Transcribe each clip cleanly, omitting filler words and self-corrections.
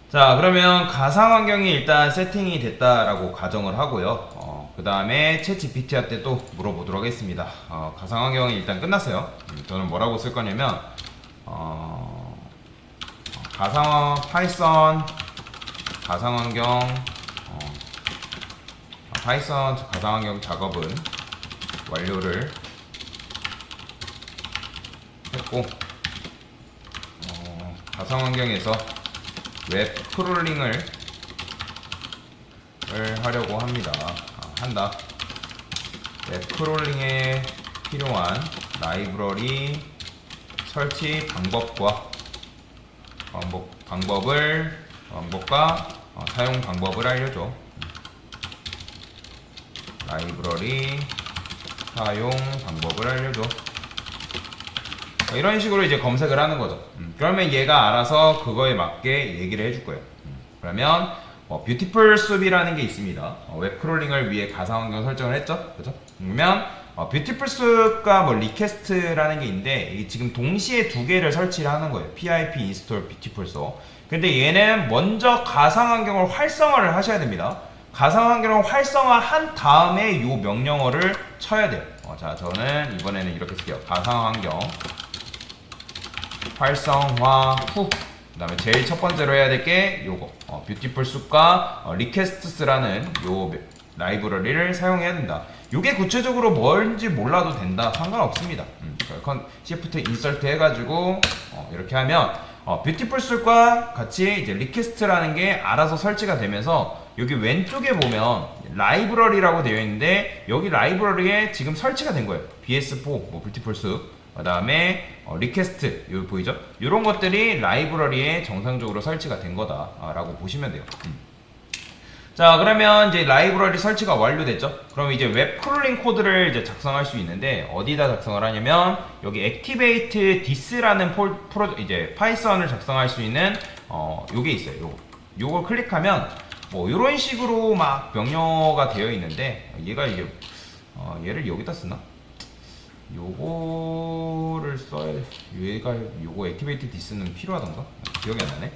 자, 그러면 가상 환경이 일단 세팅이 됐다라고 가정을 하고요. 그 다음에 챗 GPT한테 또 물어보도록 하겠습니다. 가상 환경이 일단 끝났어요. 저는 뭐라고 쓸 거냐면, 파이썬 가상 환경, 파이썬 가상 환경 작업은 완료를 했고, 가상 환경에서 웹 크롤링을 하려고 합니다. 한다. 웹 크롤링에 필요한 라이브러리 설치 방법과 사용 방법을 알려줘. 라이브러리 사용 방법을 알려줘. 이런 식으로 이제 검색을 하는 거죠. 그러면 얘가 알아서 그거에 맞게 얘기를 해줄 거예요. 그러면 뷰티풀 숲이라는 게 있습니다. 웹 크롤링을 위해 가상 환경 설정을 했죠, 그죠? 그러면 뷰티풀 숲과 리퀘스트라는 게 있는데 이게 지금 동시에 두 개를 설치를 하는 거예요. pip install 뷰티풀 숲. 근데 얘는 먼저 가상 환경을 활성화를 하셔야 됩니다. 가상 환경을 활성화한 다음에 이 명령어를 쳐야 돼요. 자, 저는 이번에는 이렇게 쓸게요. 가상 환경 활성화 후. 그 다음에 제일 첫 번째로 해야 될 게 요거 뷰티풀 숲과 리퀘스트스라는 요 라이브러리를 사용해야 된다. 요게 구체적으로 뭔지 몰라도 된다. 상관없습니다. Shift 인서트 해가지고 이렇게 하면 뷰티풀 숲과 같이 이제 리퀘스트라는 게 알아서 설치가 되면서 여기 왼쪽에 보면 라이브러리라고 되어 있는데 여기 라이브러리에 지금 설치가 된 거예요. BS4 뷰티풀 숲. 그 다음에 리퀘스트 여기 보이죠? 이런 것들이 라이브러리에 정상적으로 설치가 된 거다라고 보시면 돼요. 자, 그러면 이제 라이브러리 설치가 완료됐죠? 그럼 이제 웹 크롤링 코드를 이제 작성할 수 있는데 어디다 작성을 하냐면 여기 activate this라는 이제 파이썬을 작성할 수 있는 요게 있어요. 요걸 클릭하면 뭐 이런 식으로 막 명령어가 되어 있는데 얘가 이제 얘를 여기다 쓰나? 요거를 써야 돼. 얘가 요거 액티베이트 디스는 필요하던가? 기억이 안 나네.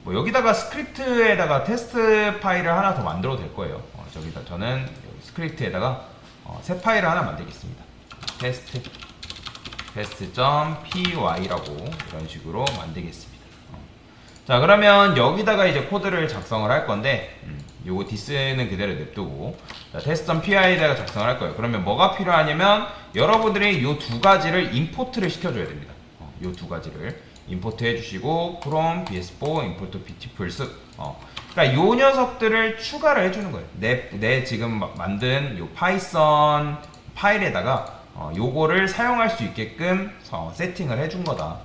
뭐 여기다가 스크립트에다가 테스트 파일을 하나 더 만들어도 될 거예요. 저는 스크립트에다가 새 파일을 하나 만들겠습니다. test.py라고 이런 식으로 만들겠습니다. 자, 그러면 여기다가 이제 코드를 작성을 할 건데 요거 디스는 그대로 냅두고 test.py에다가 작성을 할 거예요. 그러면 뭐가 필요하냐면 여러분들이 요 두 가지를 임포트를 시켜줘야 됩니다. 요 두 가지를 임포트 해주시고 from bs4 import beautiful soup. 그러니까 요 녀석들을 추가를 해주는 거예요. 내 지금 만든 요 파이썬 파일에다가 요거를 사용할 수 있게끔 세팅을 해준 거다.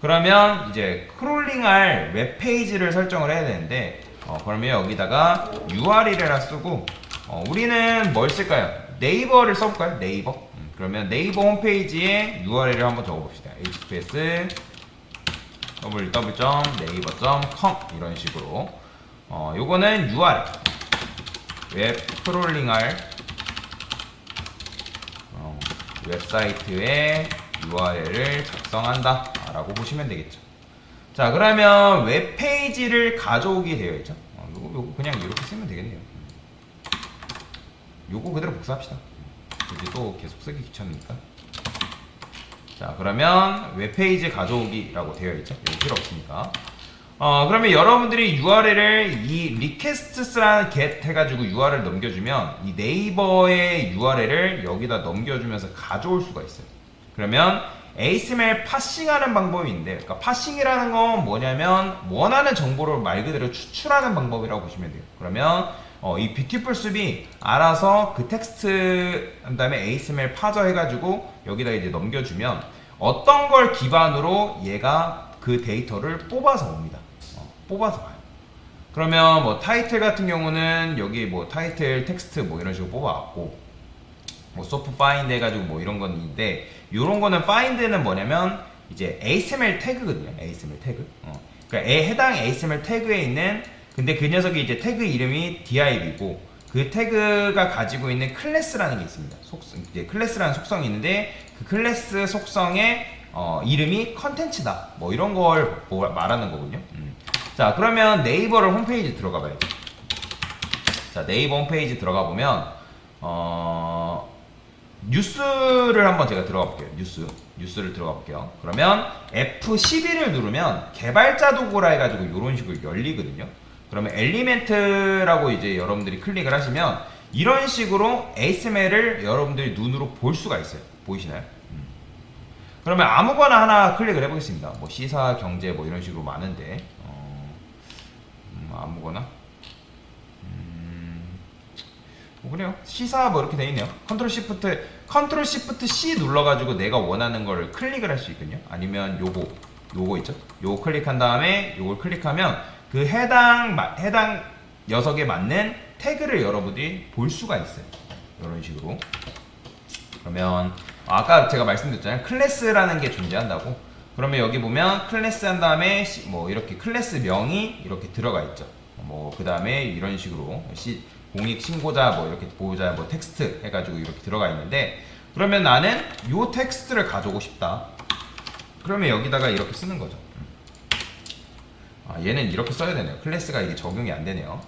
그러면 이제 크롤링할 웹페이지를 설정을 해야 되는데 그러면 여기다가 URL이라 쓰고 우리는 뭘 쓸까요? 네이버를 써볼까요? 네이버. 그러면 네이버 홈페이지에 URL을 한번 적어봅시다. https www.naver.com 이런 식으로 요거는 URL 웹 크롤링할 웹사이트에 URL을 작성한다 라고 보시면 되겠죠. 자, 그러면 웹페이지를 가져오게 되어 있죠. 요거 그냥 이렇게 쓰면 되겠네요. 요거 그대로 복사합시다. 굳이 또 계속 쓰기 귀찮으니까. 자, 그러면 웹페이지 가져오기라고 되어 있죠. 이거 필요 없으니까. 그러면 여러분들이 URL을 이 requests라는 get 해가지고 URL 넘겨주면 이 네이버의 URL을 여기다 넘겨주면서 가져올 수가 있어요. 그러면 ASML 파싱하는 방법이 있는데, 그러니까 파싱이라는 건 뭐냐면 원하는 정보를 말 그대로 추출하는 방법이라고 보시면 돼요. 그러면 이 뷰티풀 숲이 알아서 그 텍스트 그 다음에 ASML 파저 해가지고 여기다 이제 넘겨주면 어떤 걸 기반으로 얘가 그 데이터를 뽑아서 옵니다. 뽑아서 가요. 그러면 뭐 타이틀 같은 경우는 여기 뭐 타이틀 텍스트 뭐 이런 식으로 뽑아왔고, 뭐 소프 파인드 해가지고 뭐 이런 건 있는데, 요런 거는 파인드는 뭐냐면 이제 ASML 태그거든요. ASML 태그. 그러니까 해당 ASML 태그에 있는, 근데 그 녀석이 이제 태그 이름이 div이고 그 태그가 가지고 있는 클래스라는 게 있습니다. 이제 클래스라는 속성이 있는데 그 클래스 속성에 이름이 컨텐츠다. 뭐 이런 걸 말하는 거군요. 자, 그러면 네이버를 홈페이지 들어가 봐야죠. 자, 네이버 홈페이지 들어가 보면 뉴스를 한번 제가 들어가 볼게요. 뉴스를 들어가 볼게요. 그러면 F12를 누르면 개발자 도구라 해가지고 이런 식으로 열리거든요. 그러면 엘리멘트라고 이제 여러분들이 클릭을 하시면 이런 식으로 ASML을 여러분들이 눈으로 볼 수가 있어요. 보이시나요? 그러면 아무거나 하나 클릭을 해보겠습니다. 뭐 시사, 경제 뭐 이런 식으로 많은데 아무거나 뭐 그래요. 시사 뭐 이렇게 돼 있네요. 컨트롤 시프트 C 눌러가지고 내가 원하는 거를 클릭을 할 수 있거든요. 아니면 요거 있죠. 요거 클릭한 다음에 요걸 클릭하면 그 해당 녀석에 맞는 태그를 여러분들이 볼 수가 있어요. 이런 식으로. 그러면 아까 제가 말씀드렸잖아요. 클래스라는 게 존재한다고. 그러면 여기 보면 클래스 한 다음에 뭐 이렇게 클래스 명이 이렇게 들어가 있죠. 뭐 그 다음에 이런 식으로 공익 신고자 뭐 이렇게 보호자 뭐 텍스트 해가지고 이렇게 들어가 있는데, 그러면 나는 요 텍스트를 가져오고 싶다. 그러면 여기다가 이렇게 쓰는 거죠. 얘는 이렇게 써야 되네요. 클래스가 이게 적용이 안 되네요.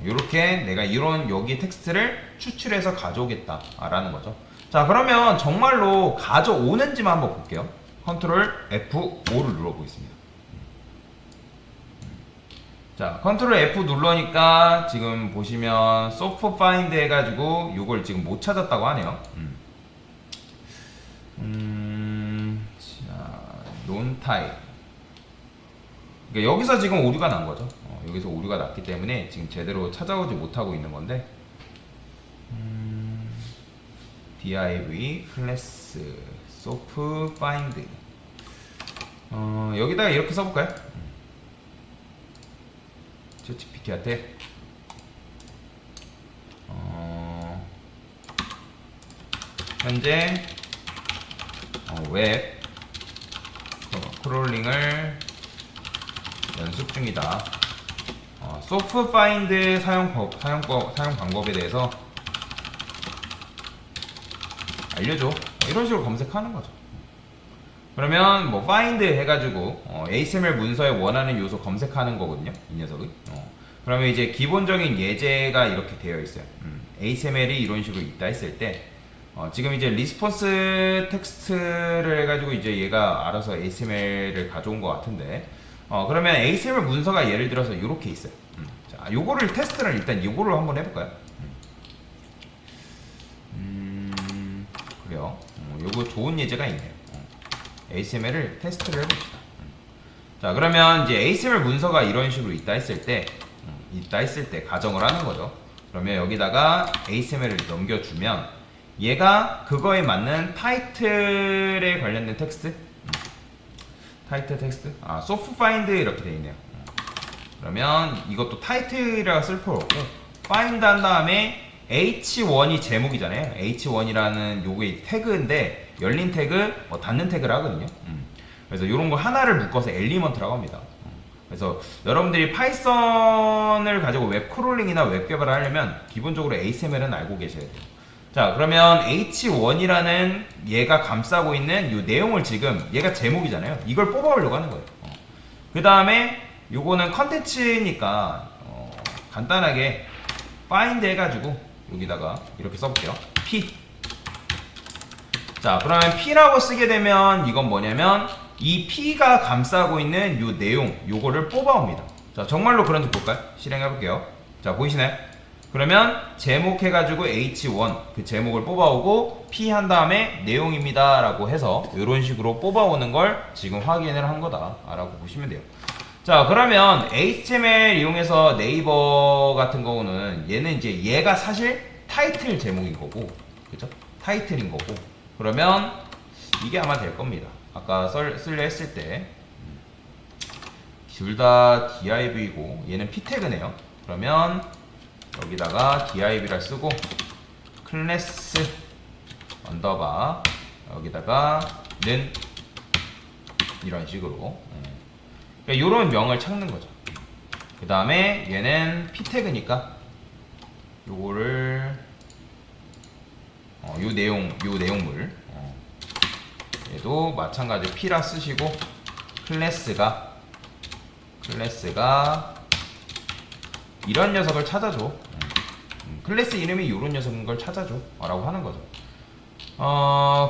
이렇게 내가 이런 여기 텍스트를 추출해서 가져오겠다 라는 거죠. 자, 그러면 정말로 가져오는지만 한번 볼게요. 컨트롤 F5를 눌러보겠습니다. 자, 컨트롤 F 눌러니까 지금 보시면 소프 파인드 해가지고 이걸 지금 못 찾았다고 하네요. 자, 논타입. 그러니까 여기서 지금 오류가 난 거죠. 여기서 오류가 났기 때문에 지금 제대로 찾아오지 못하고 있는 건데, div 클래스 소프 파인드 여기다가 이렇게 써볼까요? 챗GPT한테 현재 웹 크롤링을 연습 중이다. 소프 파인드 사용 방법에 대해서 알려줘. 이런 식으로 검색하는 거죠. 그러면 뭐 find 해가지고 ASML 문서에 원하는 요소 검색하는 거거든요. 이 녀석은. 그러면 이제 기본적인 예제가 이렇게 되어 있어요. ASML이 이런 식으로 있다 했을 때 지금 이제 리스폰스 텍스트를 해가지고 이제 얘가 알아서 ASML을 가져온 것 같은데, 그러면 ASML 문서가 예를 들어서 이렇게 있어요. 자, 요거를 테스트를 일단 요거를 한번 해볼까요? 그래요. 요거 좋은 예제가 있네요. ASML을 테스트를 해봅시다. 자, 그러면 이제 ASML 문서가 이런 식으로 있다 했을 때 가정을 하는 거죠. 그러면 여기다가 ASML을 넘겨주면 얘가 그거에 맞는 타이틀에 관련된 텍스트, 타이틀 텍스트, 소프 파인드 이렇게 돼 있네요. 그러면 이것도 타이틀이라고 쓸 필요 없고 파인드 한 다음에 H1이 제목이잖아요. H1이라는 요게 태그인데 열린 태그, 닫는 태그를 하거든요. 그래서 이런 거 하나를 묶어서 엘리먼트라고 합니다. 그래서 여러분들이 파이썬을 가지고 웹 크롤링이나 웹 개발을 하려면 기본적으로 ASML은 알고 계셔야 돼요. 자, 그러면 H1이라는 얘가 감싸고 있는 이 내용을 지금 얘가 제목이잖아요. 이걸 뽑아오려고 하는 거예요. 그 다음에 요거는 컨텐츠니까 간단하게 find 해가지고 여기다가 이렇게 써볼게요. p. 자, 그러면 p라고 쓰게 되면 이건 뭐냐면 이 p가 감싸고 있는 요 내용 요거를 뽑아옵니다. 자, 정말로 그런지 볼까요? 실행해볼게요. 자, 보이시나요? 그러면 제목 해가지고 h1 그 제목을 뽑아오고 p 한 다음에 내용입니다 라고 해서 이런 식으로 뽑아오는 걸 지금 확인을 한 거다 라고 보시면 돼요. 자, 그러면 HTML 이용해서 네이버 같은 경우는 얘는 이제 얘가 사실 타이틀 제목인 거고, 그죠? 타이틀인 거고, 그러면 이게 아마 될 겁니다. 아까 쓰려 했을 때 둘 다 div이고 얘는 p 태그네요. 그러면 여기다가 div를 쓰고 클래스 언더바 여기다가 는 이런 식으로 그러니까 이런 명을 찾는 거죠. 그 다음에 얘는 p 태그니까 요거를 요 내용물 얘도 마찬가지 P라 쓰시고 클래스가 이런 녀석을 찾아줘. 클래스 이름이 이런 녀석인 걸 찾아줘 라고 하는 거죠.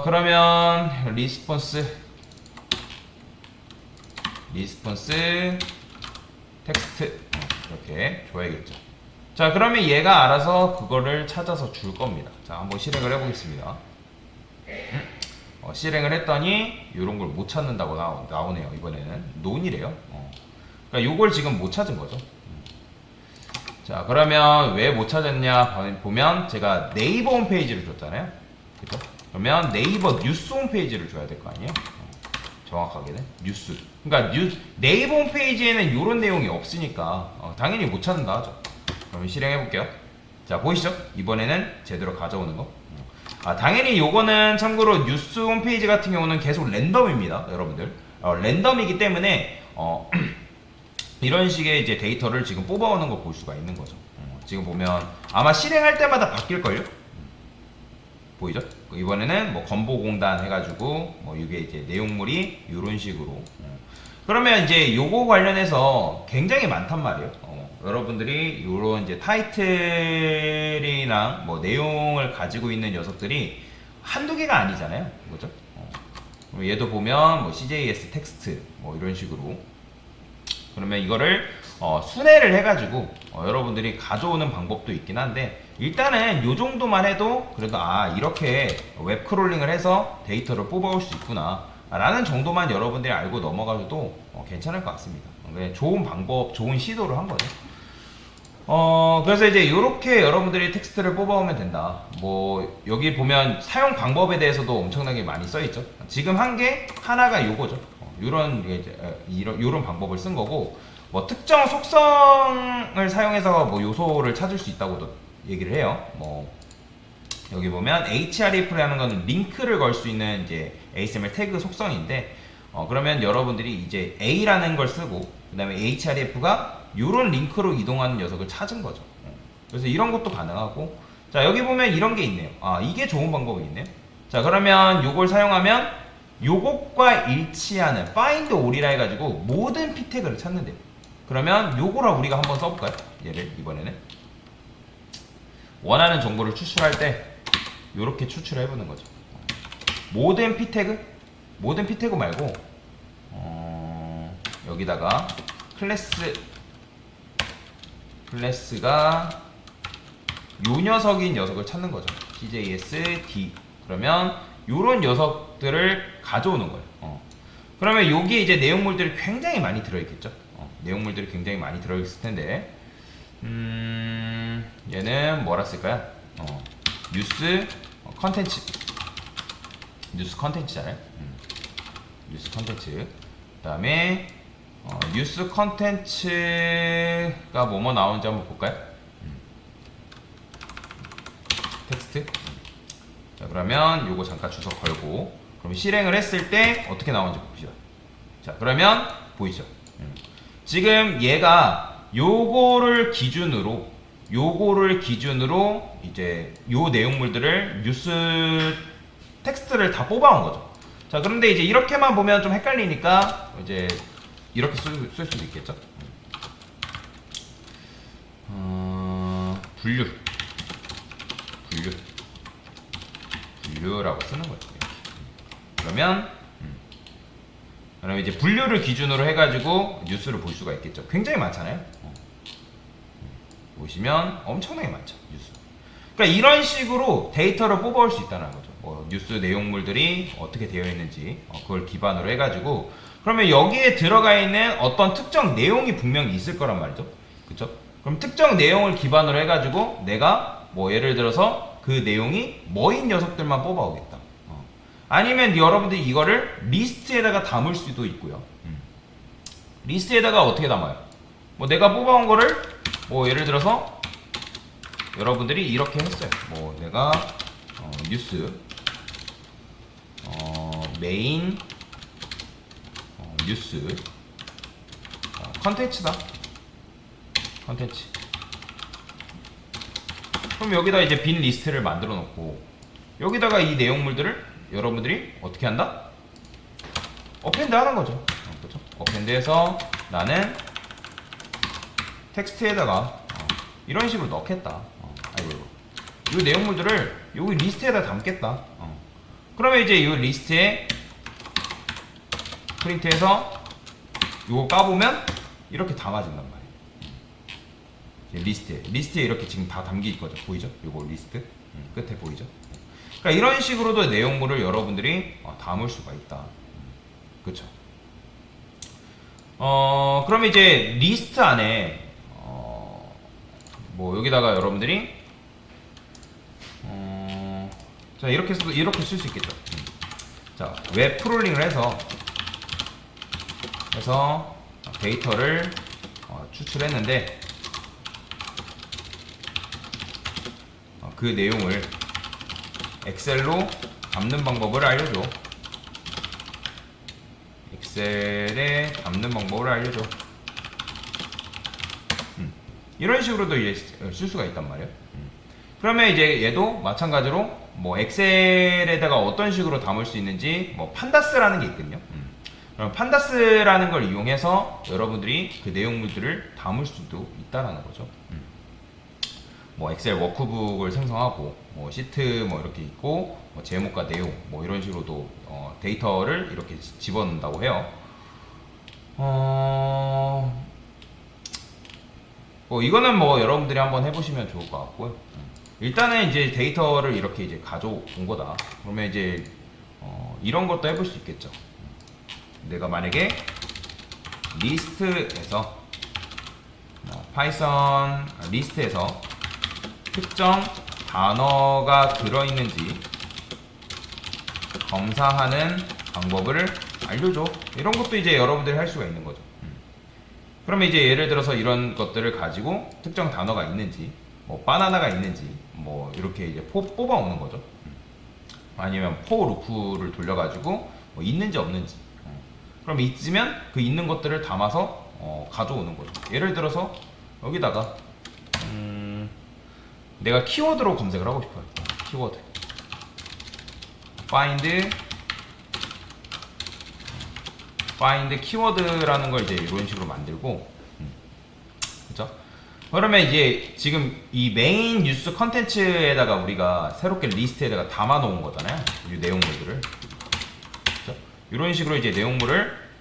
그러면 리스폰스 텍스트 이렇게 줘야겠죠. 자, 그러면 얘가 알아서 그거를 찾아서 줄 겁니다. 자, 한번 실행을 해보겠습니다. 실행을 했더니 이런 걸 못 찾는다고 나오네요. 이번에는 논이래요. 그러니까 요걸 지금 못 찾은 거죠. 자, 그러면 왜 못 찾았냐 보면 제가 네이버 홈페이지를 줬잖아요. 그죠? 그러면 네이버 뉴스 홈페이지를 줘야 될 거 아니에요? 정확하게는 뉴스. 그러니까 네이버 홈페이지에는 이런 내용이 없으니까 당연히 못 찾는다 하죠. 그럼 실행해 볼게요. 자, 보이시죠? 이번에는 제대로 가져오는 거. 당연히 요거는 참고로 뉴스 홈페이지 같은 경우는 계속 랜덤입니다, 여러분들. 랜덤이기 때문에 이런 식의 이제 데이터를 지금 뽑아오는 걸 볼 수가 있는 거죠. 지금 보면 아마 실행할 때마다 바뀔걸요? 보이죠? 이번에는 뭐 건보공단 해가지고 뭐 이게 이제 내용물이 이런 식으로. 그러면 이제 요거 관련해서 굉장히 많단 말이에요. 여러분들이 이런 이제 타이틀이랑 뭐 내용을 가지고 있는 녀석들이 한두 개가 아니잖아요. 그죠? 얘도 보면 뭐 CJS 텍스트 뭐 이런 식으로. 그러면 이거를 순회를 해가지고 여러분들이 가져오는 방법도 있긴 한데 일단은 요 정도만 해도 그래도 이렇게 웹 크롤링을 해서 데이터를 뽑아올 수 있구나 라는 정도만 여러분들이 알고 넘어가도 괜찮을 것 같습니다. 좋은 방법, 좋은 시도를 한 거죠. 그래서 이제 이렇게 여러분들이 텍스트를 뽑아오면 된다. 뭐 여기 보면 사용 방법에 대해서도 엄청나게 많이 써있죠. 지금 한 게 하나가 요거죠. 이런 방법을 쓴 거고, 뭐 특정 속성을 사용해서 뭐 요소를 찾을 수 있다고도 얘기를 해요. 뭐 여기 보면 href라는 건 링크를 걸 수 있는 이제 HTML 태그 속성인데, 그러면 여러분들이 이제 a라는 걸 쓰고 그 다음에 href가 요런 링크로 이동하는 녀석을 찾은 거죠. 그래서 이런 것도 가능하고, 자 여기 보면 이런 게 있네요. 이게 좋은 방법이 있네요. 자, 그러면 요걸 사용하면 요것과 일치하는 find all이라 해가지고 모든 p 태그를 찾는데요. 그러면 요거라 우리가 한번 써볼까요? 얘를 이번에는 원하는 정보를 추출할 때 요렇게 추출해보는 거죠. 모든 p 태그 말고 여기다가 클래스가 요 녀석인 녀석을 찾는 거죠. CJS D. 그러면 요런 녀석들을 가져오는 거예요. 그러면 여기에 이제 내용물들이 굉장히 많이 들어있겠죠. 내용물들이 굉장히 많이 들어있을 텐데, 얘는 뭐라 쓸까요? 뉴스 컨텐츠잖아요. 뉴스 컨텐츠. 그 다음에 뉴스 컨텐츠가 뭐뭐 나오는지 한번 볼까요? 텍스트. 자, 그러면 요거 잠깐 주소 걸고, 그럼 실행을 했을 때 어떻게 나오는지 봅시다. 자, 그러면 보이죠? 지금 얘가 요거를 기준으로 이제 요 내용물들을 뉴스 텍스트를 다 뽑아온 거죠. 자, 그런데 이제 이렇게만 보면 좀 헷갈리니까 이제 이렇게 쓸 수도 있겠죠. 분류라고 쓰는 거죠. 그러면 이제 분류를 기준으로 해가지고 뉴스를 볼 수가 있겠죠. 굉장히 많잖아요. 보시면 엄청나게 많죠, 뉴스. 그러니까 이런 식으로 데이터를 뽑아올 수 있다는 거죠. 뭐 뉴스 내용물들이 어떻게 되어 있는지 그걸 기반으로 해가지고, 그러면 여기에 들어가 있는 어떤 특정 내용이 분명히 있을 거란 말이죠. 그쵸? 그럼 특정 내용을 기반으로 해가지고 내가 뭐 예를 들어서 그 내용이 뭐인 녀석들만 뽑아오겠다. 아니면 여러분들이 이거를 리스트에다가 담을 수도 있고요. 리스트에다가 어떻게 담아요? 뭐 내가 뽑아온 거를 뭐 예를 들어서 여러분들이 이렇게 했어요. 뭐 내가 뉴스 메인 뉴스 컨텐츠다. 컨텐츠. 그럼 여기다 이제 빈 리스트를 만들어 놓고 여기다가 이 내용물들을 여러분들이 어떻게 한다? 어펜드 하는 거죠. 그렇죠? 어펜드해서 나는 텍스트에다가 이런 식으로 넣겠다. 아이고, 이 내용물들을 여기 리스트에다 담겠다. 그러면 이제 이 리스트에 프린트해서 이거 까보면 이렇게 담아진단 말이에요. 리스트에 이렇게 지금 다 담겨 있거든. 보이죠? 이거 리스트 끝에 보이죠? 그러니까 이런 식으로도 내용물을 여러분들이 담을 수가 있다. 그쵸? 그러면 이제 리스트 안에 뭐 여기다가 여러분들이 자 이렇게 쓸 수 있겠죠. 자, 웹 프롤링을 해서 데이터를 추출했는데 그 내용을 엑셀로 담는 방법을 알려줘. 엑셀에 담는 방법을 알려줘. 이런 식으로도 이제 쓸 수가 있단 말이에요. 그러면 이제 얘도 마찬가지로 뭐 엑셀에다가 어떤 식으로 담을 수 있는지 뭐 판다스라는 게 있거든요. 그럼 판다스라는 걸 이용해서 여러분들이 그 내용물들을 담을 수도 있다라는 거죠. 뭐 엑셀 워크북을 생성하고 뭐 시트 뭐 이렇게 있고 뭐 제목과 내용 뭐 이런 식으로도 데이터를 이렇게 집어넣는다고 해요. 뭐 이거는 뭐 여러분들이 한번 해보시면 좋을 것 같고요. 일단은 이제 데이터를 이렇게 이제 가져온 거다. 그러면 이제 이런 것도 해볼 수 있겠죠. 내가 만약에 리스트에서 파이썬 리스트에서 특정 단어가 들어있는지 검사하는 방법을 알려줘. 이런 것도 이제 여러분들이 할 수가 있는 거죠. 그러면 이제 예를 들어서 이런 것들을 가지고 특정 단어가 있는지, 뭐 바나나가 있는지, 뭐 이렇게 이제 뽑아 오는 거죠. 아니면 for 루프를 돌려가지고 뭐 있는지 없는지. 그럼 있으면 그 있는 것들을 담아서 가져오는 거죠. 예를 들어서 여기다가 내가 키워드로 검색을 하고 싶어요. 키워드 find 키워드라는 걸 이제 이런 식으로 만들고, 그죠? 그러면 이제 지금 이 메인 뉴스 컨텐츠에다가 우리가 새롭게 리스트에다가 담아 놓은 거잖아요. 이 내용물들을. 그죠? 이런 식으로 이제 내용물을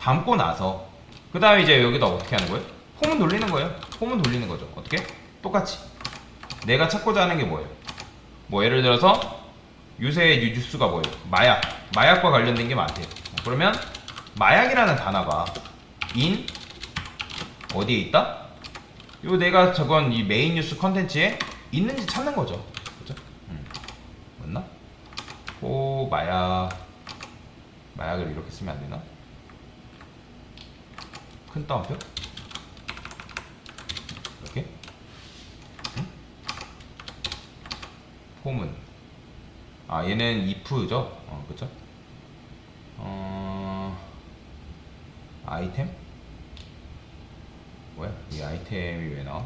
담고 나서 그 다음에 이제 여기다 어떻게 하는 거예요? 폼은 돌리는 거예요. 폼은 돌리는 거죠. 어떻게? 똑같이. 내가 찾고자 하는 게 뭐예요? 뭐 예를 들어서 요새 뉴스가 뭐예요? 마약과 관련된 게 많대요. 그러면 마약이라는 단어가 in 어디에 있다? 요 내가 적은 이 메인 뉴스 컨텐츠에 있는지 찾는 거죠. 그죠? 맞나? 마약을 이렇게 쓰면 안 되나? 큰 따옴표? 이렇게? 폼은 얘는 if죠? 그쵸? 아이템? 뭐야? 이 아이템이 왜 나와?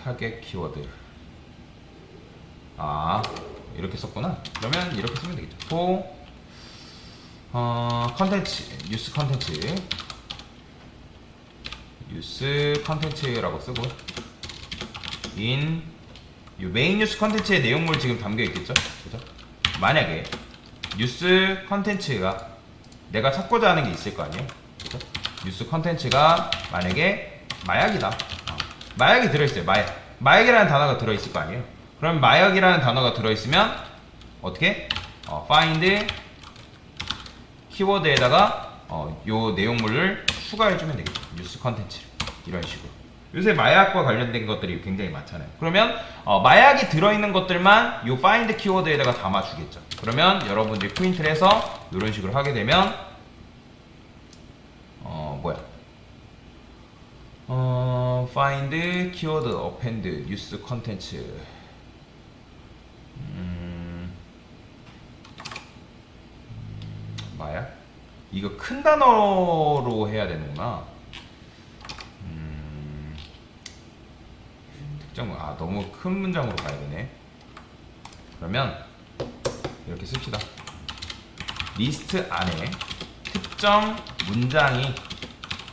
타겟 키워드. 이렇게 썼구나. 그러면 이렇게 쓰면 되겠죠. for 컨텐츠, 뉴스 컨텐츠라고 쓰고 in 메인 뉴스 컨텐츠의 내용물 지금 담겨 있겠죠? 그죠? 만약에 뉴스 컨텐츠가 내가 찾고자 하는 게 있을 거 아니에요? 그죠? 뉴스 컨텐츠가 만약에 마약이다. 마약이 들어있어요. 마약이라는 단어가 들어있을 거 아니에요? 그럼 마약이라는 단어가 들어있으면 어떻게? find 키워드에다가 요 내용물을 추가해주면 되겠죠. 뉴스 컨텐츠 이런 식으로. 요새 마약과 관련된 것들이 굉장히 많잖아요. 그러면 마약이 들어있는 것들만 요 find 키워드에다가 담아주겠죠. 그러면 여러분들이 프린트를 해서 이런 식으로 하게 되면 find 키워드 append 뉴스 컨텐츠 마약? 이거 큰 단어로 해야 되는구나. 특정 너무 큰 문장으로 가야 되네. 그러면 이렇게 씁시다. 리스트 안에 특정 문장이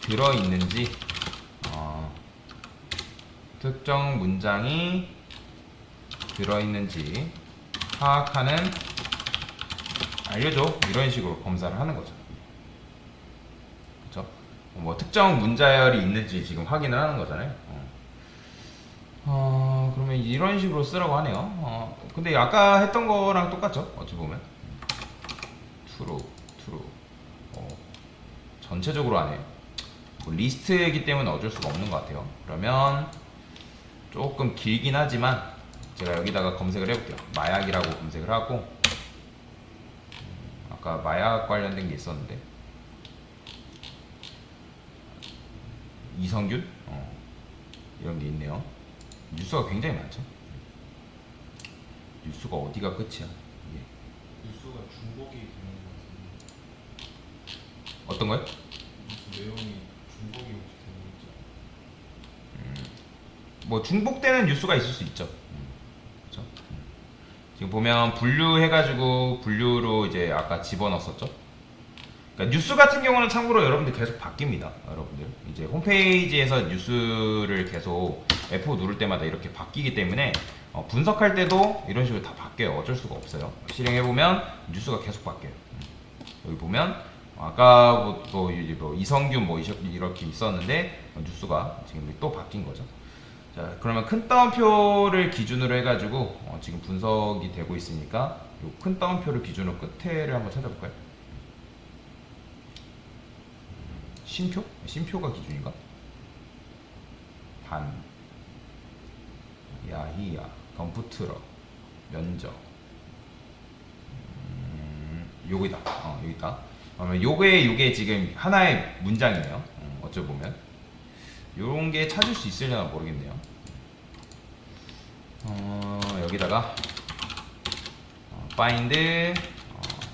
들어있는지 특정 문장이 들어있는지 파악하는 알려줘, 이런 식으로 검사를 하는 거죠. 그쵸? 뭐 특정 문자열이 있는지 지금 확인을 하는 거잖아요. 그러면 이런 식으로 쓰라고 하네요. 근데 아까 했던 거랑 똑같죠? 어찌 보면 true. 전체적으로 하네요. 뭐 리스트이기 때문에 어쩔 수가 없는 것 같아요. 그러면 조금 길긴 하지만 제가 여기다가 검색을 해볼게요. 마약이라고 검색을 하고, 아까 마약 관련된 게 있었는데 이성균? 이런 게 있네요. 뉴스가 굉장히 많죠. 뉴스가 어디가 끝이야? 이게. 뉴스가 중복이 되는 것 같은데 어떤 거요? 뉴스 내용이 중복이 혹시 되는 거 있죠? 뭐 중복되는 뉴스가 있을 수 있죠. 그렇죠? 지금 보면 분류해가지고 분류로 이제 아까 집어넣었었죠. 그러니까 뉴스 같은 경우는 참고로 여러분들 계속 바뀝니다. 여러분들 이제 홈페이지에서 뉴스를 계속 F5 누를 때마다 이렇게 바뀌기 때문에 분석할 때도 이런 식으로 다 바뀌어요. 어쩔 수가 없어요. 실행해보면 뉴스가 계속 바뀌어요. 여기 보면 아까 이제 이성균 이렇게 있었는데 끝났는데 지금 또 바뀐 거죠. 자, 그러면 큰 따옴표를 기준으로 해가지고 지금 분석이 되고 있으니까 이 큰 따옴표를 기준으로 끝에를 한번 찾아볼까요? 심표? 심표가 기준인가? 반, 야히야, 컴퓨터러, 면적. 요거다. 여기 있다. 그러면 요게 지금 하나의 문장이에요. 어쩌보면 요런 게 찾을 수 있으려나 모르겠네요. 여기다가 find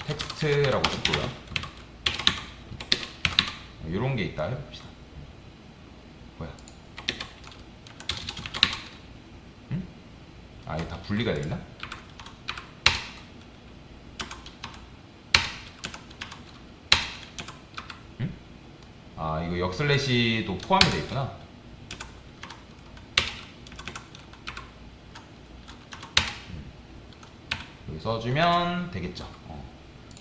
text라고 쓰고요. 요런 게 있다 해봅시다. 뭐야? 응? 아, 이게 다 분리가 돼 있나? 응? 아, 이거 역슬래시도 포함이 돼 있구나. 여기 써주면 되겠죠.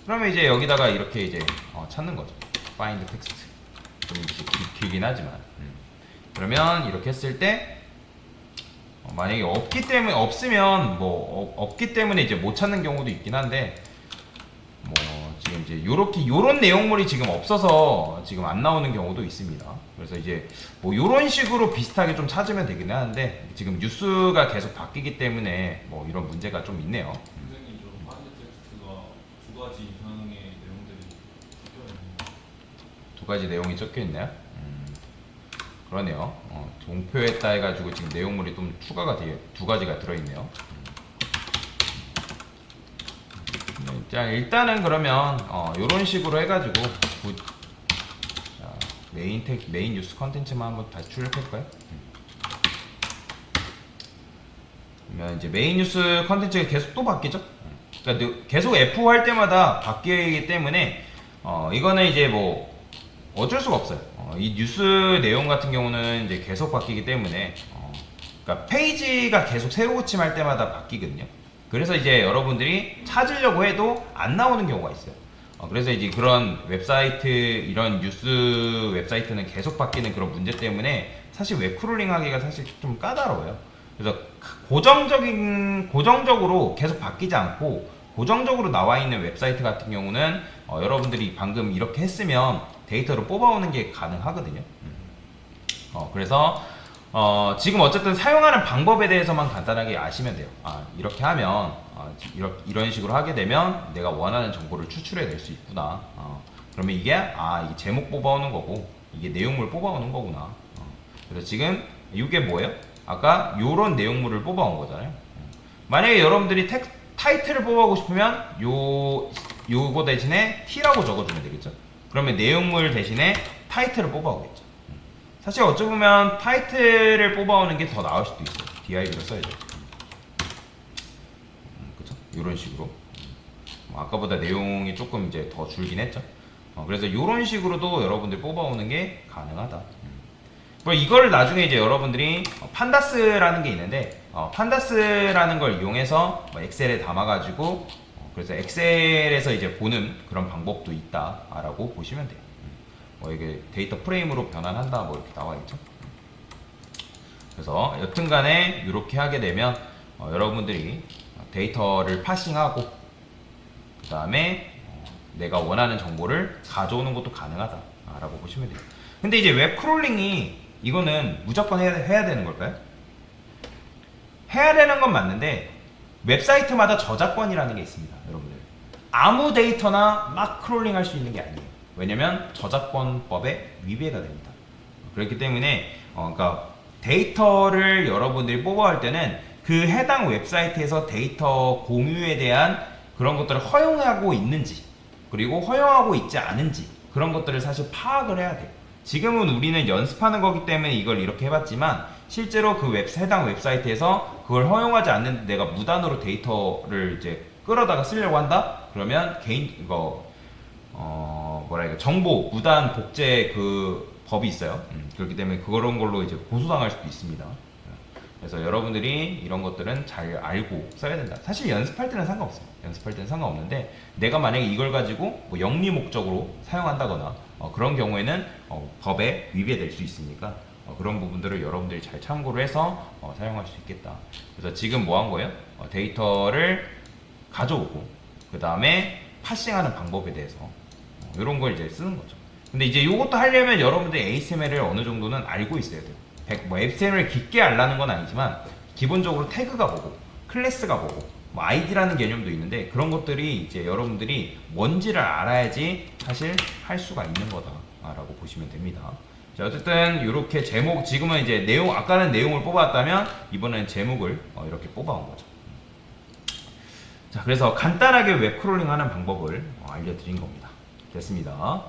그러면 이제 여기다가 이렇게 이제 찾는 거죠. find text. 좀 길긴 하지만. 그러면 이렇게 했을 때 만약에 없으면 없기 때문에 이제 못 찾는 경우도 있긴 한데, 뭐 지금 이제 요런 내용물이 지금 없어서 지금 안 나오는 경우도 있습니다. 그래서 이제 뭐 요런 식으로 비슷하게 좀 찾으면 되긴 하는데, 지금 뉴스가 계속 바뀌기 때문에 뭐 이런 문제가 좀 있네요. 선생님, 저 파인드 텍스트가 두 가지 이상의 내용들이 섞여 있는 두 가지 내용이 적혀 있나요? 그러네요. 종표했다 해가지고 지금 내용물이 좀 추가가 두 가지가 들어있네요. 자, 일단은 그러면 이런 식으로 해가지고 자, 메인 뉴스 컨텐츠만 한번 다시 출력해볼까요? 그러면 이제 메인 뉴스 컨텐츠가 계속 또 바뀌죠. 그러니까 계속 F 할 때마다 바뀌기 때문에 이거는 이제 뭐 어쩔 수가 없어요. 이 뉴스 내용 같은 경우는 이제 계속 바뀌기 때문에 그러니까 페이지가 계속 새로 고침할 때마다 바뀌거든요. 그래서 이제 여러분들이 찾으려고 해도 안 나오는 경우가 있어요. 그래서 이제 그런 웹사이트, 이런 뉴스 웹사이트는 계속 바뀌는 그런 문제 때문에 사실 웹크롤링 하기가 사실 좀 까다로워요. 그래서 고정적으로 계속 바뀌지 않고 고정적으로 나와 있는 웹사이트 같은 경우는 여러분들이 방금 이렇게 했으면 데이터를 뽑아오는 게 가능하거든요. 그래서 지금 어쨌든 사용하는 방법에 대해서만 간단하게 아시면 돼요. 이렇게 하면 이런 식으로 하게 되면 내가 원하는 정보를 추출해 낼 수 있구나. 그러면 이게 제목 뽑아오는 거고 이게 내용물 뽑아오는 거구나. 그래서 지금 이게 뭐예요? 아까 요런 내용물을 뽑아온 거잖아요. 만약에 여러분들이 타이틀을 뽑아오고 싶으면 요거 대신에 T라고 적어주면 되겠죠. 그러면 내용물 대신에 타이틀을 뽑아오겠죠. 사실 어찌보면 타이틀을 뽑아오는 게 더 나을 수도 있어요. div로 써야죠. 그쵸? 이런 식으로. 아까보다 내용이 조금 이제 더 줄긴 했죠. 그래서 이런 식으로도 여러분들 뽑아오는 게 가능하다. 그리고 이걸 나중에 이제 여러분들이 판다스라는 게 있는데 판다스라는 걸 이용해서 엑셀에 담아가지고 그래서 엑셀에서 이제 보는 그런 방법도 있다라고 보시면 돼요. 이게 데이터 프레임으로 변환한다 뭐 이렇게 나와 있죠. 그래서 여튼간에 이렇게 하게 되면 여러분들이 데이터를 파싱하고 그 다음에 내가 원하는 정보를 가져오는 것도 가능하다라고 보시면 돼요. 근데 이제 웹 크롤링이 이거는 무조건 해야 되는 걸까요? 해야 되는 건 맞는데 웹사이트마다 저작권이라는 게 있습니다, 여러분들. 아무 데이터나 막 크롤링 할 수 있는 게 아니에요. 왜냐면 저작권법에 위배가 됩니다. 그렇기 때문에 그러니까 데이터를 여러분들이 뽑아올 때는 그 해당 웹사이트에서 데이터 공유에 대한 그런 것들을 허용하고 있는지 그리고 허용하고 있지 않은지 그런 것들을 사실 파악을 해야 돼요. 지금은 우리는 연습하는 거기 때문에 이걸 이렇게 해봤지만 실제로 그 해당 웹사이트에서 그걸 허용하지 않는데 내가 무단으로 데이터를 이제 끌어다가 쓰려고 한다? 그러면 정보 무단 복제 그 법이 있어요. 그렇기 때문에 그런 걸로 이제 고소당할 수도 있습니다. 그래서 여러분들이 이런 것들은 잘 알고 써야 된다. 사실 연습할 때는 상관없어요. 연습할 때는 상관없는데 내가 만약에 이걸 가지고 뭐 영리 목적으로 사용한다거나 그런 경우에는 법에 위배될 수 있으니까 그런 부분들을 여러분들이 잘 참고를 해서 사용할 수 있겠다. 그래서 지금 뭐 한 거예요? 데이터를 가져오고 그 다음에 파싱하는 방법에 대해서 이런 걸 이제 쓰는 거죠. 근데 이제 이것도 하려면 여러분들이 HTML을 어느 정도는 알고 있어야 돼요. HTML을 깊게 알라는 건 아니지만 기본적으로 태그가 뭐고 클래스가 뭐고 뭐 ID라는 개념도 있는데 그런 것들이 이제 여러분들이 뭔지를 알아야지 사실 할 수가 있는 거다라고 보시면 됩니다. 자, 어쨌든 이렇게 제목 지금은 이제 내용 아까는 내용을 뽑았다면 이번엔 제목을 이렇게 뽑아온 거죠. 자, 그래서 간단하게 웹 크롤링 하는 방법을 알려드린 겁니다. 됐습니다.